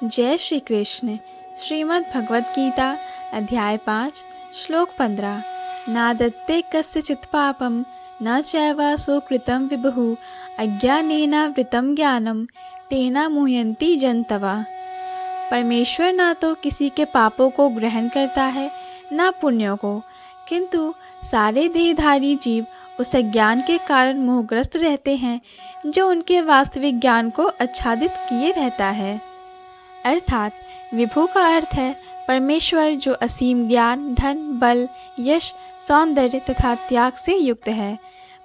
जय श्री कृष्ण। श्रीमद् भगवत गीता अध्याय 5 श्लोक 15। नादत्ते कस्यचित् पापं न चैवासो कृतं विभुः अज्ञानेनावृतं ज्ञानं तेन मुह्यन्ति जन्तवः। परमेश्वर न तो किसी के पापों को ग्रहण करता है न पुण्यों को, किंतु सारे देहधारी जीव उस अज्ञान के कारण मोहग्रस्त रहते हैं जो उनके वास्तविक ज्ञान को आच्छादित किए रहता है। अर्थात विभु का अर्थ है परमेश्वर, जो असीम ज्ञान, धन, बल, यश, सौंदर्य तथा त्याग से युक्त है।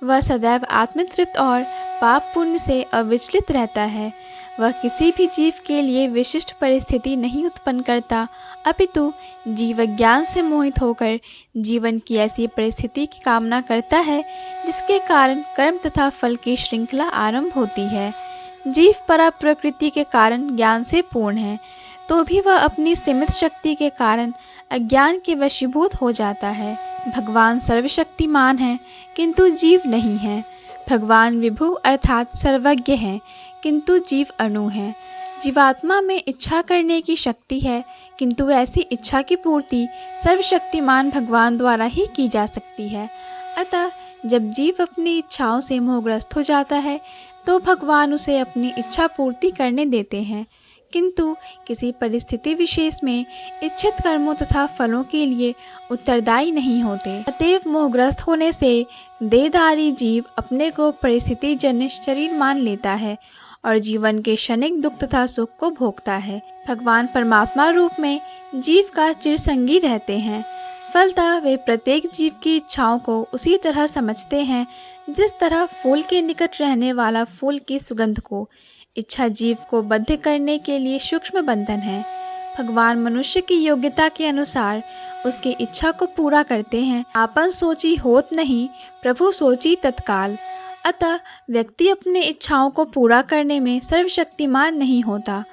वह सदैव आत्मतृप्त और पाप पुण्य से अविचलित रहता है। वह किसी भी जीव के लिए विशिष्ट परिस्थिति नहीं उत्पन्न करता, अपितु जीव ज्ञान से मोहित होकर जीवन की ऐसी परिस्थिति की कामना करता है जिसके कारण कर्म तथा फल की श्रृंखला आरंभ होती है। जीव परा प्रकृति के कारण ज्ञान से पूर्ण है, तो भी वह अपनी सीमित शक्ति के कारण अज्ञान के वशीभूत हो जाता है। भगवान सर्वशक्तिमान है किंतु जीव नहीं है। भगवान विभु अर्थात सर्वज्ञ हैं किंतु जीव अणु हैं। जीवात्मा में इच्छा करने की शक्ति है, किंतु ऐसी इच्छा की पूर्ति सर्वशक्तिमान भगवान द्वारा ही की जा सकती है। अतः जब जीव अपनी इच्छाओं से मोहग्रस्त हो जाता है तो भगवान उसे अपनी इच्छा पूर्ति करने देते हैं, किंतु किसी परिस्थिति विशेष में इच्छित कर्मों तथा फलों के लिए उत्तरदायी नहीं होते। अतएव मोहग्रस्त होने से देहधारी जीव अपने को परिस्थिति जन्य शरीर मान लेता है और जीवन के क्षणिक दुख तथा सुख को भोगता है। भगवान परमात्मा रूप में जीव का चिरसंगी रहते हैं। फलतः वे प्रत्येक जीव की इच्छाओं को उसी तरह समझते हैं जिस तरह फूल के निकट रहने वाला फूल की सुगंध को। इच्छा जीव को बद्ध करने के लिए सूक्ष्म बंधन है। भगवान मनुष्य की योग्यता के अनुसार उसकी इच्छा को पूरा करते हैं। आपन सोची होत नहीं, प्रभु सोची तत्काल। अतः व्यक्ति अपने इच्छाओं को पूरा करने में सर्वशक्तिमान नहीं होता,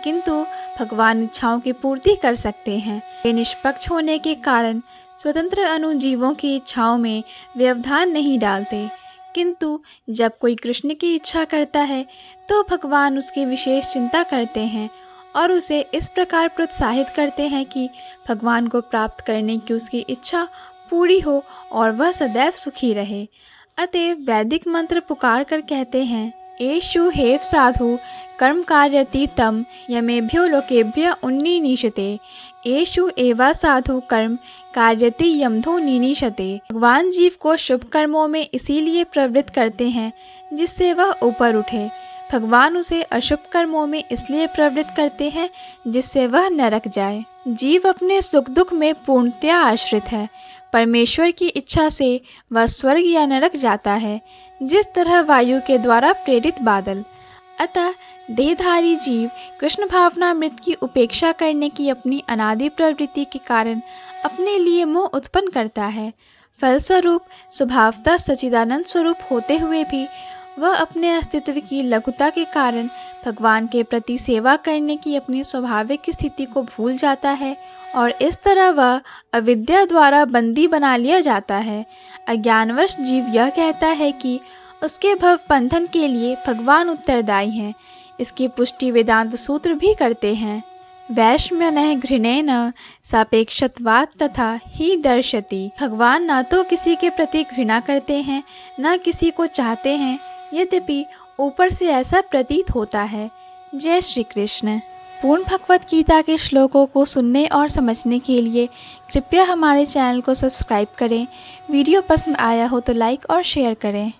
किंतु भगवान इच्छाओं की पूर्ति कर सकते हैं। वे निष्पक्ष होने के कारण स्वतंत्र अनुजीवों की इच्छाओं में व्यवधान नहीं डालते, किंतु जब कोई कृष्ण की इच्छा करता है तो भगवान उसकी विशेष चिंता करते हैं और उसे इस प्रकार प्रोत्साहित करते हैं कि भगवान को प्राप्त करने की उसकी इच्छा पूरी हो और वह सदैव सुखी रहे। अतएव वैदिक मंत्र पुकार कर कहते हैं, एषु हेव साधु कर्म कार्यति तम यमेभ्यो लोकेभ्य उन्नीनीशते एषु एवा साधु कर्म कार्यति यमधो निनीशते। भगवान जीव को शुभ कर्मों में इसीलिए प्रवृत्त करते हैं जिससे वह ऊपर उठे। भगवान उसे अशुभ कर्मों में इसलिए प्रवृत्त करते हैं जिससे वह नरक जाए। जीव अपने सुख दुख में पूर्णतया आश्रित है। परमेश्वर की इच्छा से वह स्वर्ग या नरक जाता है, जिस तरह वायु के द्वारा प्रेरित बादल। अतः देहधारी जीव कृष्ण भावनामृत की उपेक्षा करने की अपनी अनादि प्रवृत्ति के कारण अपने लिए मोह उत्पन्न करता है। फलस्वरूप स्वभावतः सच्चिदानंद स्वरूप होते हुए भी वह अपने अस्तित्व की लघुता के कारण भगवान के प्रति सेवा करने की अपनी स्वाभाविक स्थिति को भूल जाता है और इस तरह वह अविद्या द्वारा बंदी बना लिया जाता है। अज्ञानवश जीव यह कहता है कि उसके भव बंधन के लिए भगवान उत्तरदायी हैं। इसकी पुष्टि वेदांत सूत्र भी करते हैं। वैषम्यनः घृणेन सापेक्षत्वात् तथा ही दर्शति। भगवान न तो किसी के प्रति घृणा करते हैं न किसी को चाहते हैं, यद्यपि ऊपर से ऐसा प्रतीत होता है। जय श्री कृष्ण। पूर्ण भगवत गीता के श्लोकों को सुनने और समझने के लिए कृपया हमारे चैनल को सब्सक्राइब करें। वीडियो पसंद आया हो तो लाइक और शेयर करें।